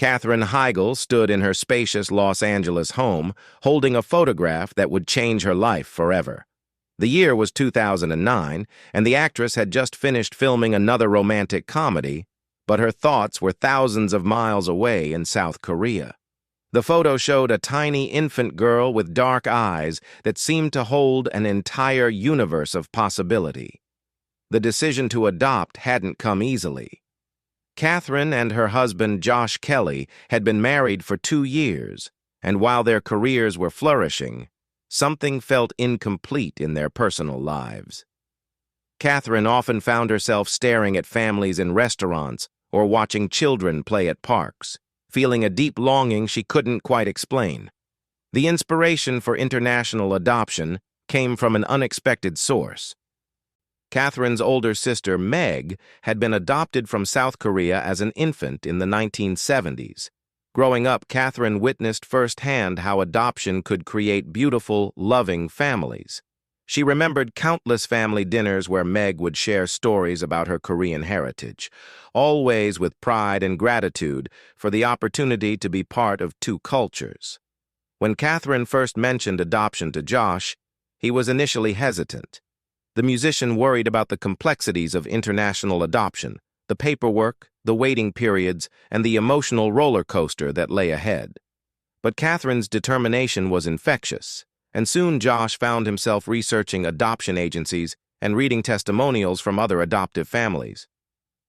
Katherine Heigl stood in her spacious Los Angeles home, holding a photograph that would change her life forever. The year was 2009, and the actress had just finished filming another romantic comedy, but her thoughts were thousands of miles away in South Korea. The photo showed a tiny infant girl with dark eyes that seemed to hold an entire universe of possibility. The decision to adopt hadn't come easily. Katherine and her husband Josh Kelly had been married for 2 years, and while their careers were flourishing, something felt incomplete in their personal lives. Katherine often found herself staring at families in restaurants or watching children play at parks, feeling a deep longing she couldn't quite explain. The inspiration for international adoption came from an unexpected source. Katherine's older sister, Meg, had been adopted from South Korea as an infant in the 1970s. Growing up, Katherine witnessed firsthand how adoption could create beautiful, loving families. She remembered countless family dinners where Meg would share stories about her Korean heritage, always with pride and gratitude for the opportunity to be part of 2 cultures. When Katherine first mentioned adoption to Josh, he was initially hesitant. The musician worried about the complexities of international adoption, the paperwork, the waiting periods, and the emotional roller coaster that lay ahead. But Katherine's determination was infectious, and soon Josh found himself researching adoption agencies and reading testimonials from other adoptive families.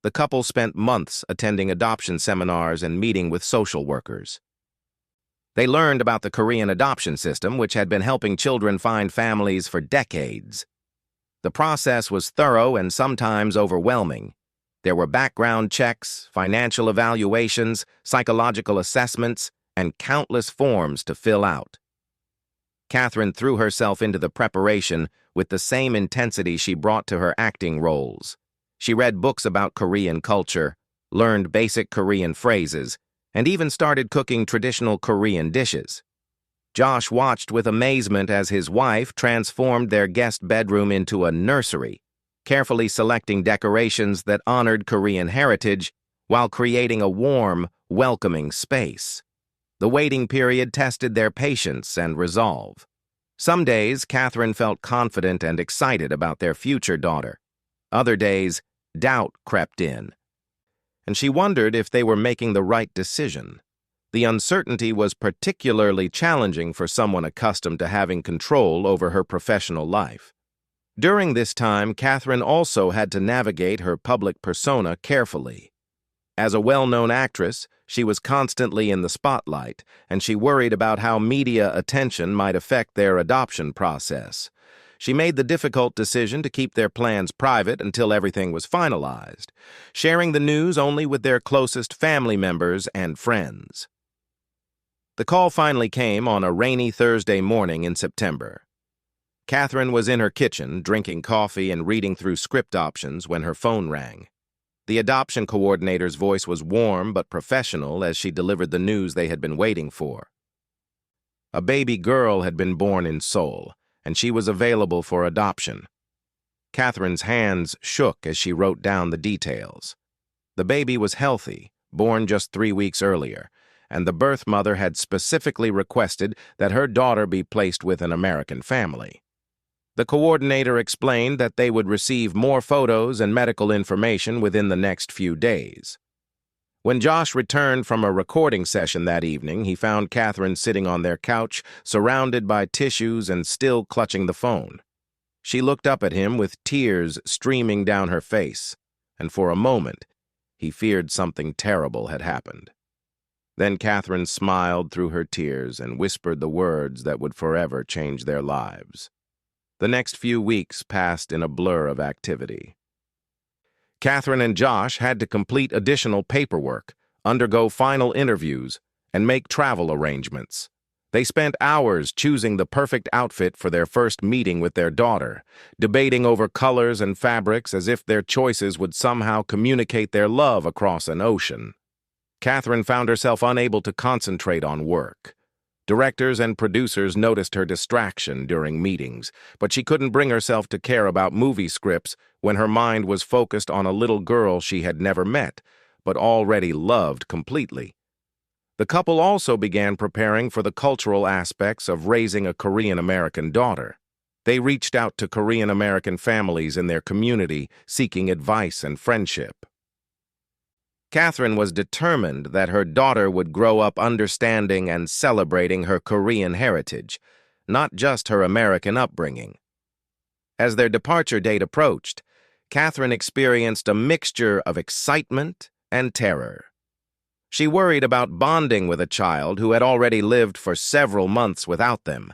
The couple spent months attending adoption seminars and meeting with social workers. They learned about the Korean adoption system, which had been helping children find families for decades. The process was thorough and sometimes overwhelming. There were background checks, financial evaluations, psychological assessments, and countless forms to fill out. Katherine threw herself into the preparation with the same intensity she brought to her acting roles. She read books about Korean culture, learned basic Korean phrases, and even started cooking traditional Korean dishes. Josh watched with amazement as his wife transformed their guest bedroom into a nursery, carefully selecting decorations that honored Korean heritage while creating a warm, welcoming space. The waiting period tested their patience and resolve. Some days, Katherine felt confident and excited about their future daughter. Other days, doubt crept in, and she wondered if they were making the right decision. The uncertainty was particularly challenging for someone accustomed to having control over her professional life. During this time, Katherine also had to navigate her public persona carefully. As a well-known actress, she was constantly in the spotlight, and she worried about how media attention might affect their adoption process. She made the difficult decision to keep their plans private until everything was finalized, sharing the news only with their closest family members and friends. The call finally came on a rainy Thursday morning in September. Katherine was in her kitchen, drinking coffee and reading through script options when her phone rang. The adoption coordinator's voice was warm but professional as she delivered the news they had been waiting for. A baby girl had been born in Seoul, and she was available for adoption. Katherine's hands shook as she wrote down the details. The baby was healthy, born just 3 weeks earlier, and the birth mother had specifically requested that her daughter be placed with an American family. The coordinator explained that they would receive more photos and medical information within the next few days. When Josh returned from a recording session that evening, he found Katherine sitting on their couch, surrounded by tissues and still clutching the phone. She looked up at him with tears streaming down her face, and for a moment, he feared something terrible had happened. Then Katherine smiled through her tears and whispered the words that would forever change their lives. The next few weeks passed in a blur of activity. Katherine and Josh had to complete additional paperwork, undergo final interviews, and make travel arrangements. They spent hours choosing the perfect outfit for their first meeting with their daughter, debating over colors and fabrics as if their choices would somehow communicate their love across an ocean. Katherine found herself unable to concentrate on work. Directors and producers noticed her distraction during meetings, but she couldn't bring herself to care about movie scripts when her mind was focused on a little girl she had never met, but already loved completely. The couple also began preparing for the cultural aspects of raising a Korean-American daughter. They reached out to Korean-American families in their community, seeking advice and friendship. Catherine was determined that her daughter would grow up understanding and celebrating her Korean heritage, not just her American upbringing. As their departure date approached, Catherine experienced a mixture of excitement and terror. She worried about bonding with a child who had already lived for several months without them.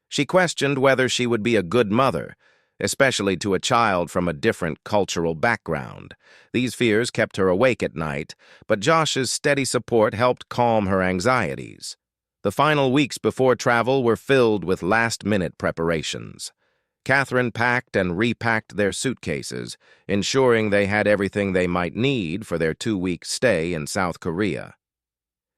She questioned whether she would be a good mother, especially to a child from a different cultural background. These fears kept her awake at night, but Josh's steady support helped calm her anxieties. The final weeks before travel were filled with last-minute preparations. Catherine packed and repacked their suitcases, ensuring they had everything they might need for their 2-week stay in South Korea.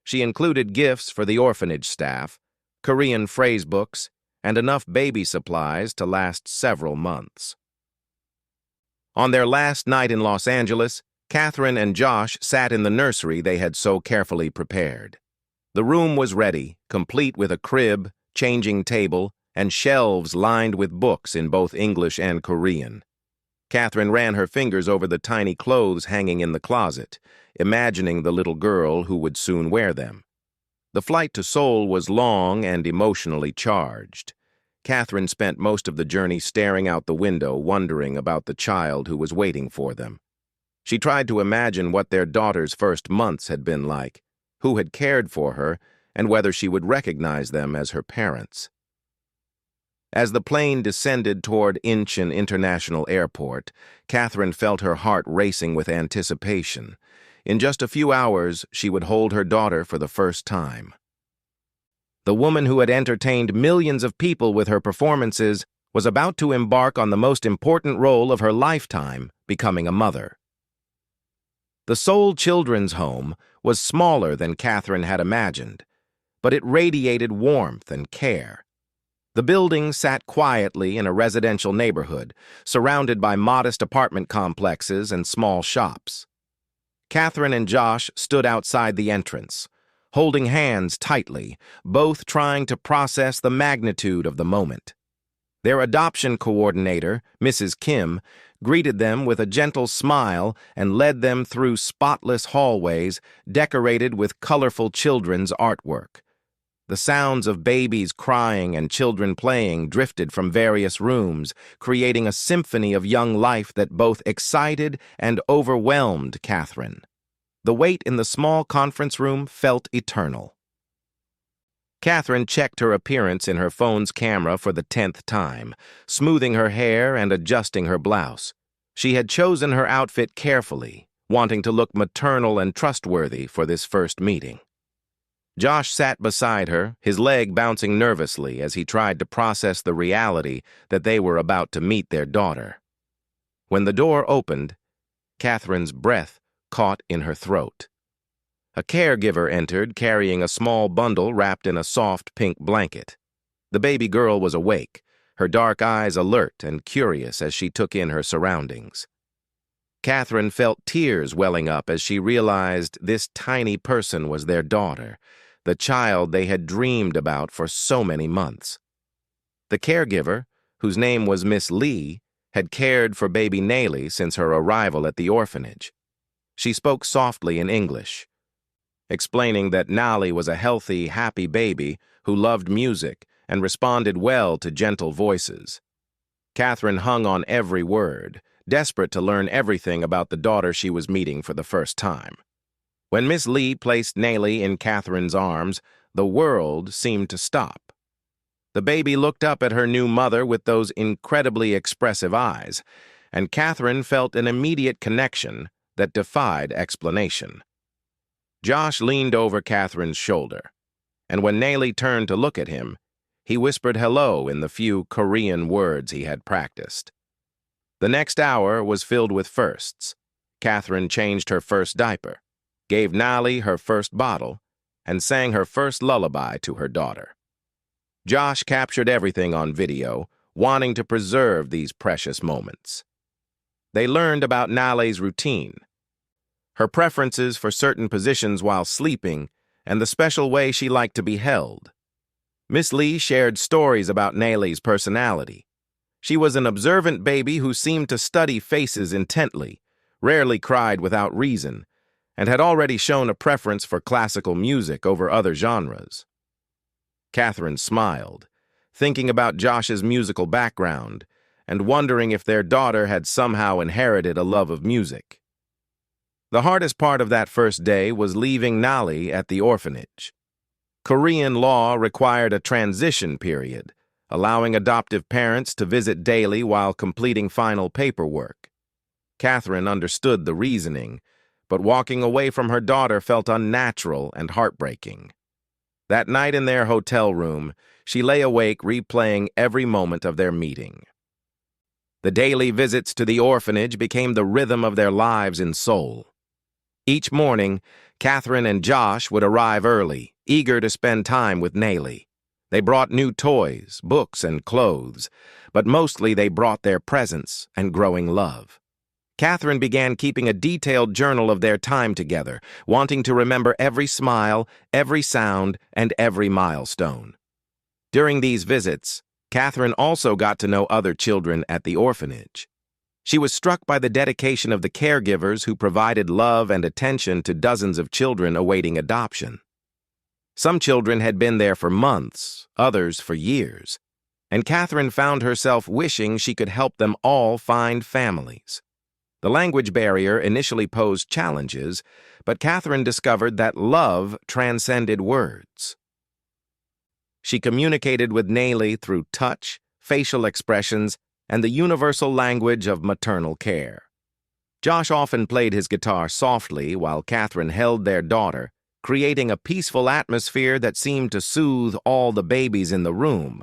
She included gifts for the orphanage staff, Korean phrase books, and enough baby supplies to last several months. On their last night in Los Angeles, Catherine and Josh sat in the nursery they had so carefully prepared. The room was ready, complete with a crib, changing table, and shelves lined with books in both English and Korean. Catherine ran her fingers over the tiny clothes hanging in the closet, imagining the little girl who would soon wear them. The flight to Seoul was long and emotionally charged. Catherine spent most of the journey staring out the window, wondering about the child who was waiting for them. She tried to imagine what their daughter's first months had been like, who had cared for her, and whether she would recognize them as her parents. As the plane descended toward Incheon International Airport, Catherine felt her heart racing with anticipation. In just a few hours, she would hold her daughter for the first time. The woman who had entertained millions of people with her performances was about to embark on the most important role of her lifetime, becoming a mother. The Seoul Children's Home was smaller than Catherine had imagined, but it radiated warmth and care. The building sat quietly in a residential neighborhood, surrounded by modest apartment complexes and small shops. Catherine and Josh stood outside the entrance, holding hands tightly, both trying to process the magnitude of the moment. Their adoption coordinator, Mrs. Kim, greeted them with a gentle smile and led them through spotless hallways decorated with colorful children's artwork. The sounds of babies crying and children playing drifted from various rooms, creating a symphony of young life that both excited and overwhelmed Catherine. The wait in the small conference room felt eternal. Catherine checked her appearance in her phone's camera for the 10th time, smoothing her hair and adjusting her blouse. She had chosen her outfit carefully, wanting to look maternal and trustworthy for this first meeting. Josh sat beside her, his leg bouncing nervously as he tried to process the reality that they were about to meet their daughter. When the door opened, Catherine's breath caught in her throat. A caregiver entered, carrying a small bundle wrapped in a soft pink blanket. The baby girl was awake, her dark eyes alert and curious as she took in her surroundings. Catherine felt tears welling up as she realized this tiny person was their daughter, the child they had dreamed about for so many months. The caregiver, whose name was Miss Lee, had cared for baby Nayli since her arrival at the orphanage. She spoke softly in English, explaining that Nali was a healthy, happy baby who loved music and responded well to gentle voices. Catherine hung on every word, desperate to learn everything about the daughter she was meeting for the first time. When Miss Lee placed Nayli in Catherine's arms, the world seemed to stop. The baby looked up at her new mother with those incredibly expressive eyes, and Catherine felt an immediate connection that defied explanation. Josh leaned over Catherine's shoulder, and when Nayli turned to look at him, he whispered hello in the few Korean words he had practiced. The next hour was filled with firsts. Catherine changed her first diaper, gave Nali her first bottle, and sang her first lullaby to her daughter. Josh captured everything on video, wanting to preserve these precious moments. They learned about Nali's routine, her preferences for certain positions while sleeping, and the special way she liked to be held. Miss Lee shared stories about Nayli's personality. She was an observant baby who seemed to study faces intently, rarely cried without reason, and had already shown a preference for classical music over other genres. Catherine smiled, thinking about Josh's musical background and wondering if their daughter had somehow inherited a love of music. The hardest part of that first day was leaving Nali at the orphanage. Korean law required a transition period, allowing adoptive parents to visit daily while completing final paperwork. Catherine understood the reasoning, but walking away from her daughter felt unnatural and heartbreaking. That night in their hotel room, she lay awake replaying every moment of their meeting. The daily visits to the orphanage became the rhythm of their lives in Seoul. Each morning, Catherine and Josh would arrive early, eager to spend time with Nayli. They brought new toys, books, and clothes, but mostly they brought their presence and growing love. Catherine began keeping a detailed journal of their time together, wanting to remember every smile, every sound, and every milestone. During these visits, Catherine also got to know other children at the orphanage. She was struck by the dedication of the caregivers who provided love and attention to dozens of children awaiting adoption. Some children had been there for months, others for years, and Catherine found herself wishing she could help them all find families. The language barrier initially posed challenges, but Catherine discovered that love transcended words. She communicated with Nayli through touch, facial expressions, and the universal language of maternal care. Josh often played his guitar softly while Catherine held their daughter, creating a peaceful atmosphere that seemed to soothe all the babies in the room.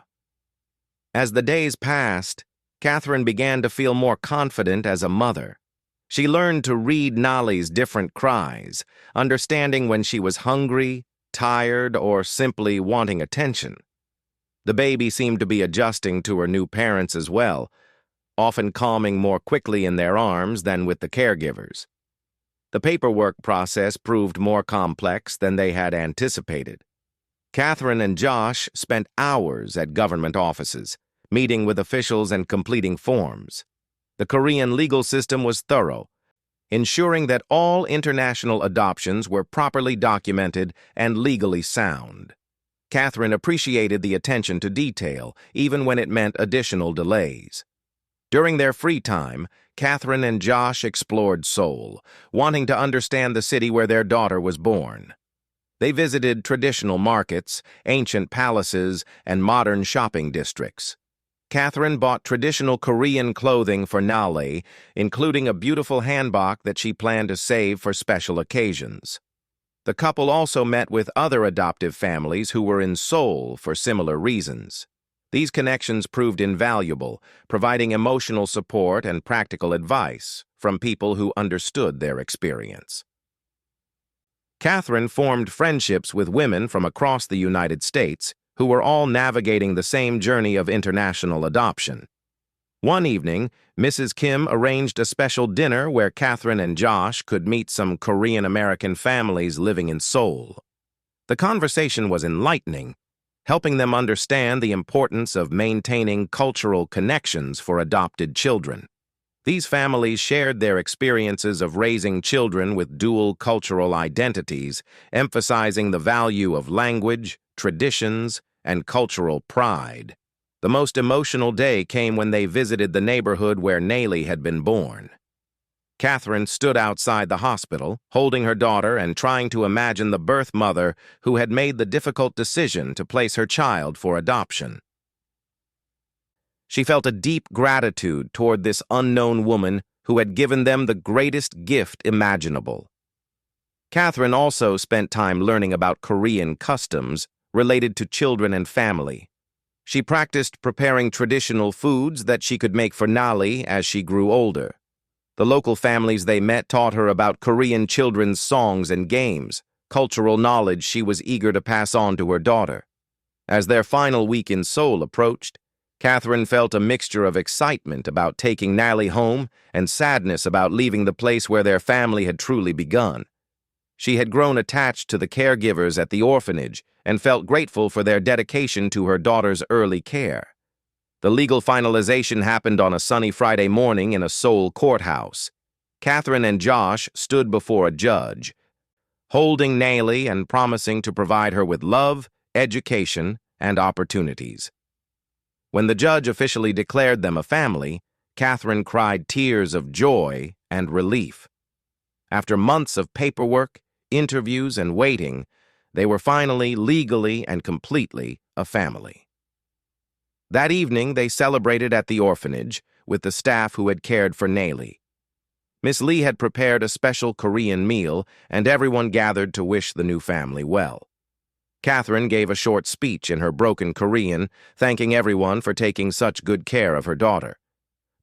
As the days passed, Catherine began to feel more confident as a mother. She learned to read Nali's different cries, understanding when she was hungry, tired, or simply wanting attention. The baby seemed to be adjusting to her new parents as well, often calming more quickly in their arms than with the caregivers. The paperwork process proved more complex than they had anticipated. Catherine and Josh spent hours at government offices, meeting with officials and completing forms. The Korean legal system was thorough, ensuring that all international adoptions were properly documented and legally sound. Catherine appreciated the attention to detail, even when it meant additional delays. During their free time, Catherine and Josh explored Seoul, wanting to understand the city where their daughter was born. They visited traditional markets, ancient palaces, and modern shopping districts. Catherine bought traditional Korean clothing for Nali, including a beautiful hanbok that she planned to save for special occasions. The couple also met with other adoptive families who were in Seoul for similar reasons. These connections proved invaluable, providing emotional support and practical advice from people who understood their experience. Catherine formed friendships with women from across the United States who were all navigating the same journey of international adoption. One evening, Mrs. Kim arranged a special dinner where Catherine and Josh could meet some Korean-American families living in Seoul. The conversation was enlightening, helping them understand the importance of maintaining cultural connections for adopted children. These families shared their experiences of raising children with dual cultural identities, emphasizing the value of language, traditions, and cultural pride. The most emotional day came when they visited the neighborhood where Nayli had been born. Catherine stood outside the hospital, holding her daughter and trying to imagine the birth mother who had made the difficult decision to place her child for adoption. She felt a deep gratitude toward this unknown woman who had given them the greatest gift imaginable. Catherine also spent time learning about Korean customs related to children and family. She practiced preparing traditional foods that she could make for Nali as she grew older. The local families they met taught her about Korean children's songs and games, cultural knowledge she was eager to pass on to her daughter. As their final week in Seoul approached, Catherine felt a mixture of excitement about taking Nali home and sadness about leaving the place where their family had truly begun. She had grown attached to the caregivers at the orphanage and felt grateful for their dedication to her daughter's early care. The legal finalization happened on a sunny Friday morning in a Seoul courthouse. Catherine and Josh stood before a judge, holding Nayli and promising to provide her with love, education, and opportunities. When the judge officially declared them a family, Catherine cried tears of joy and relief. After months of paperwork, interviews, and waiting, they were finally legally and completely a family. That evening, they celebrated at the orphanage with the staff who had cared for Nayli. Miss Lee had prepared a special Korean meal, and everyone gathered to wish the new family well. Catherine gave a short speech in her broken Korean, thanking everyone for taking such good care of her daughter.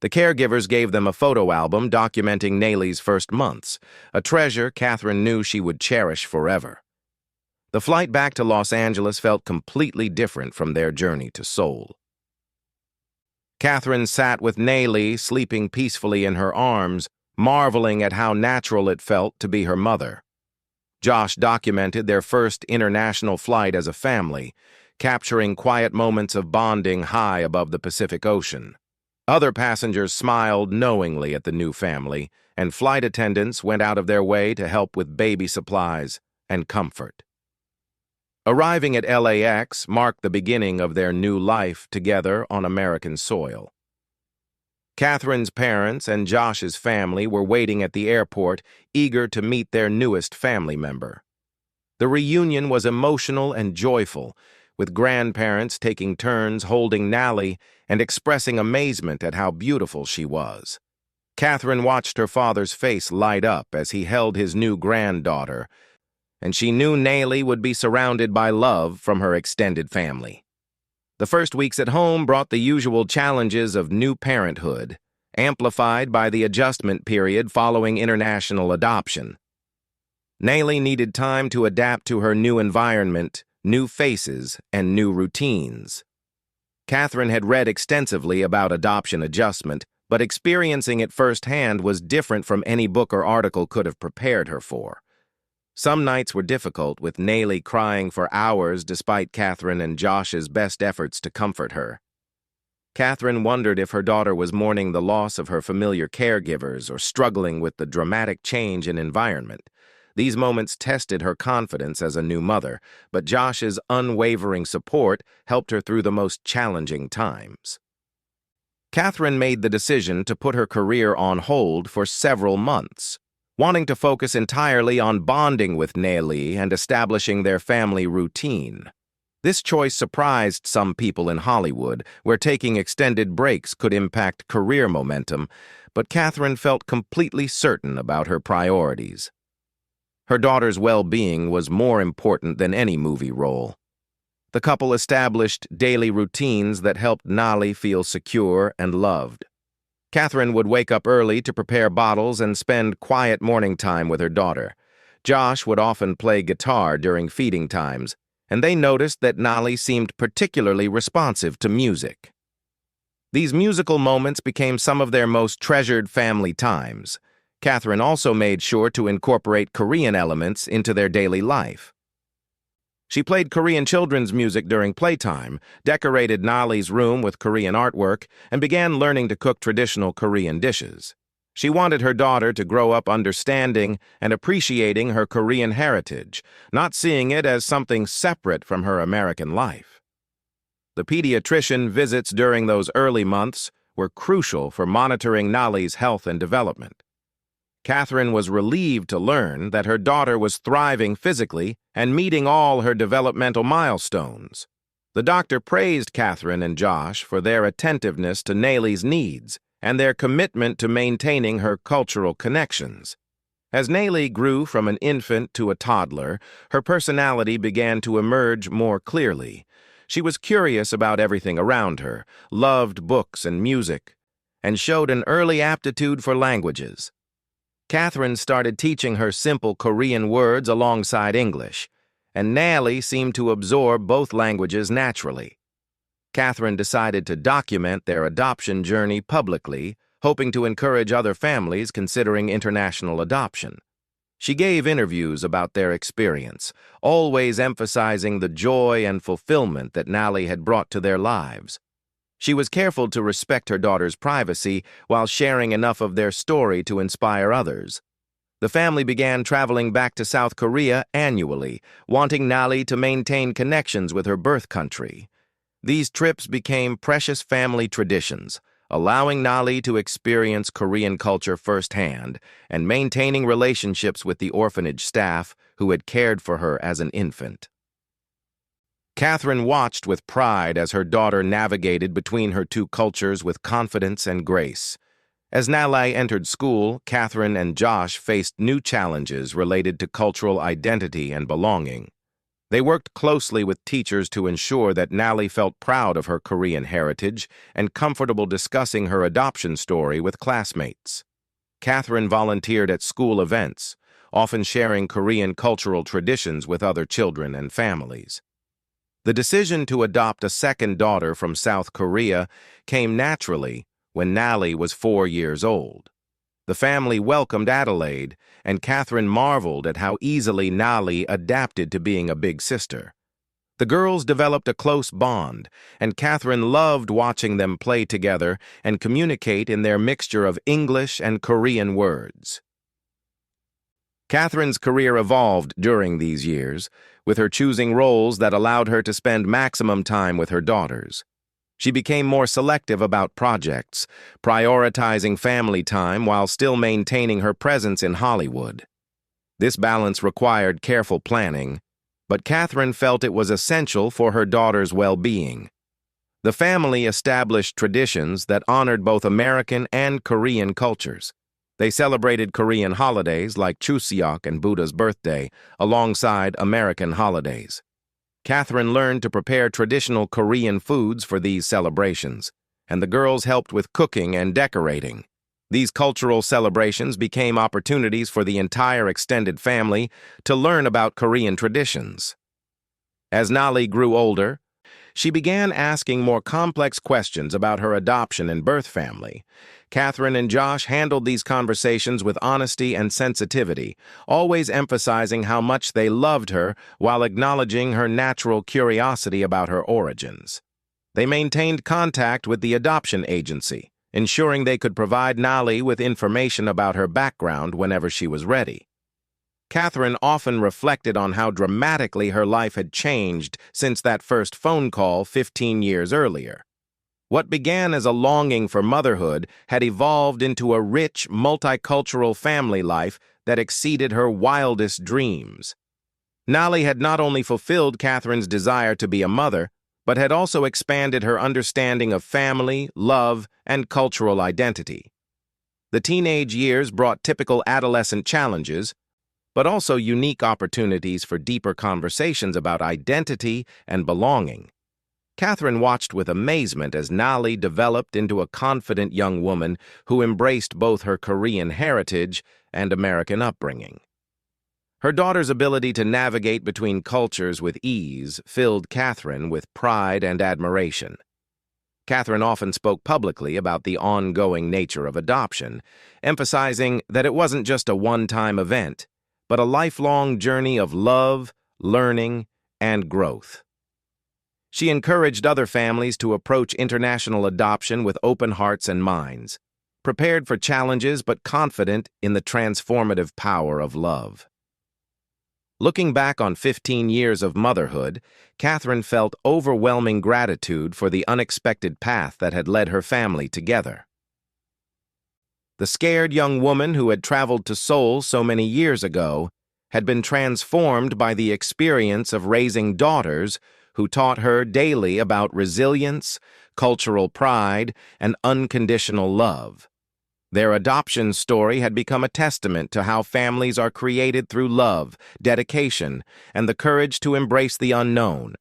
The caregivers gave them a photo album documenting Nayli's first months, a treasure Catherine knew she would cherish forever. The flight back to Los Angeles felt completely different from their journey to Seoul. Catherine sat with Nayli sleeping peacefully in her arms, marveling at how natural it felt to be her mother. Josh documented their first international flight as a family, capturing quiet moments of bonding high above the Pacific Ocean. Other passengers smiled knowingly at the new family, and flight attendants went out of their way to help with baby supplies and comfort. Arriving at LAX marked the beginning of their new life together on American soil. Catherine's parents and Josh's family were waiting at the airport, eager to meet their newest family member. The reunion was emotional and joyful, with grandparents taking turns holding Nayli and expressing amazement at how beautiful she was. Catherine watched her father's face light up as he held his new granddaughter, and she knew Nayli would be surrounded by love from her extended family. The first weeks at home brought the usual challenges of new parenthood, amplified by the adjustment period following international adoption. Nayli needed time to adapt to her new environment, new faces, and new routines. Catherine had read extensively about adoption adjustment, but experiencing it firsthand was different from any book or article could have prepared her for. Some nights were difficult, with Nayli crying for hours despite Catherine and Josh's best efforts to comfort her. Catherine wondered if her daughter was mourning the loss of her familiar caregivers or struggling with the dramatic change in environment. These moments tested her confidence as a new mother, but Josh's unwavering support helped her through the most challenging times. Catherine made the decision to put her career on hold for several months, wanting to focus entirely on bonding with Nayli and establishing their family routine. This choice surprised some people in Hollywood, where taking extended breaks could impact career momentum, but Catherine felt completely certain about her priorities. Her daughter's well-being was more important than any movie role. The couple established daily routines that helped Nayli feel secure and loved. Catherine would wake up early to prepare bottles and spend quiet morning time with her daughter. Josh would often play guitar during feeding times, and they noticed that Nayli seemed particularly responsive to music. These musical moments became some of their most treasured family times. Catherine also made sure to incorporate Korean elements into their daily life. She played Korean children's music during playtime, decorated Nayli's room with Korean artwork, and began learning to cook traditional Korean dishes. She wanted her daughter to grow up understanding and appreciating her Korean heritage, not seeing it as something separate from her American life. The pediatrician visits during those early months were crucial for monitoring Nayli's health and development. Catherine was relieved to learn that her daughter was thriving physically and meeting all her developmental milestones. The doctor praised Catherine and Josh for their attentiveness to Nayli's needs and their commitment to maintaining her cultural connections. As Nayli grew from an infant to a toddler, her personality began to emerge more clearly. She was curious about everything around her, loved books and music, and showed an early aptitude for languages. Catherine started teaching her simple Korean words alongside English, and Nayli seemed to absorb both languages naturally. Catherine decided to document their adoption journey publicly, hoping to encourage other families considering international adoption. She gave interviews about their experience, always emphasizing the joy and fulfillment that Nally had brought to their lives. She was careful to respect her daughter's privacy while sharing enough of their story to inspire others. The family began traveling back to South Korea annually, wanting Nally to maintain connections with her birth country. These trips became precious family traditions, allowing Nally to experience Korean culture firsthand and maintaining relationships with the orphanage staff who had cared for her as an infant. Catherine watched with pride as her daughter navigated between her two cultures with confidence and grace. As Nally entered school, Catherine and Josh faced new challenges related to cultural identity and belonging. They worked closely with teachers to ensure that Nally felt proud of her Korean heritage and comfortable discussing her adoption story with classmates. Catherine volunteered at school events, often sharing Korean cultural traditions with other children and families. The decision to adopt a second daughter from South Korea came naturally when Nally was 4 years old. The family welcomed Adelaide, and Catherine marveled at how easily Nally adapted to being a big sister. The girls developed a close bond, and Catherine loved watching them play together and communicate in their mixture of English and Korean words. Catherine's career evolved during these years, with her choosing roles that allowed her to spend maximum time with her daughters. She became more selective about projects, prioritizing family time while still maintaining her presence in Hollywood. This balance required careful planning, but Catherine felt it was essential for her daughter's well-being. The family established traditions that honored both American and Korean cultures. They celebrated Korean holidays like Chuseok and Buddha's birthday alongside American holidays. Catherine learned to prepare traditional Korean foods for these celebrations, and the girls helped with cooking and decorating. These cultural celebrations became opportunities for the entire extended family to learn about Korean traditions. As Nally grew older, she began asking more complex questions about her adoption and birth family. Catherine and Josh handled these conversations with honesty and sensitivity, always emphasizing how much they loved her while acknowledging her natural curiosity about her origins. They maintained contact with the adoption agency, ensuring they could provide Nally with information about her background whenever she was ready. Catherine often reflected on how dramatically her life had changed since that first phone call 15 years earlier. What began as a longing for motherhood had evolved into a rich, multicultural family life that exceeded her wildest dreams. Nally had not only fulfilled Catherine's desire to be a mother, but had also expanded her understanding of family, love, and cultural identity. The teenage years brought typical adolescent challenges, but also unique opportunities for deeper conversations about identity and belonging. Catherine watched with amazement as Nally developed into a confident young woman who embraced both her Korean heritage and American upbringing. Her daughter's ability to navigate between cultures with ease filled Catherine with pride and admiration. Catherine often spoke publicly about the ongoing nature of adoption, emphasizing that it wasn't just a one-time event, but a lifelong journey of love, learning, and growth. She encouraged other families to approach international adoption with open hearts and minds, prepared for challenges but confident in the transformative power of love. Looking back on 15 years of motherhood, Catherine felt overwhelming gratitude for the unexpected path that had led her family together. The scared young woman who had traveled to Seoul so many years ago had been transformed by the experience of raising daughters who taught her daily about resilience, cultural pride, and unconditional love. Their adoption story had become a testament to how families are created through love, dedication, and the courage to embrace the unknown.